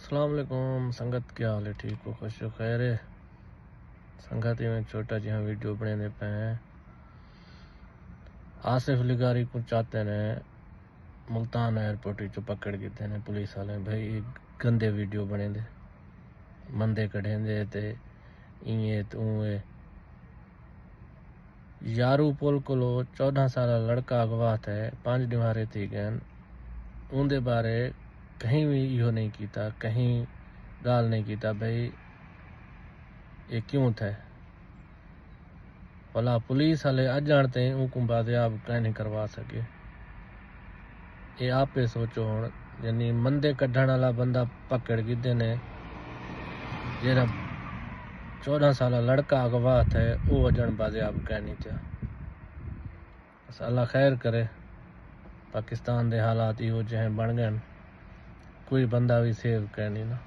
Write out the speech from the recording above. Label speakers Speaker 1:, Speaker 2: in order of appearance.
Speaker 1: अस्सलाम वालेकुम संगत, क्या हाल है? ठीक हो, खुश हो, खैर है संगत। में छोटा जिहा वीडियो बने पे हैं। आसिफ लिगारी को चाहते ने मुल्तान एयरपोर्ट जो पकड़ के थे पुलिस वाले भाई गंदे वीडियो बने दे, बंदे कढ़े दे ते इए तूए यारू पुल को 14 साल लड़का अगवा थे, 5 दीवारे थी गए उनके बारे कहीं भी यो नहीं किया, कहीं गाल नहीं किया भाई ये क्यों थे। भला पुलिस वाले अज जानते उनको बाजियाब कहीं नहीं करवा सके। ये आप सोचो हूँ, यानी मंदे कढ़ण वाला बंदा पकड़ गिदे ने, जेरा 14 साल लड़का अगवा थे वो अजन बाजियाब कह नहीं था। बस अल्लाह खैर करे। पाकिस्तान के हालात इहो जहे बन गए, कोई बंदा भी सेव कह नहीं ना।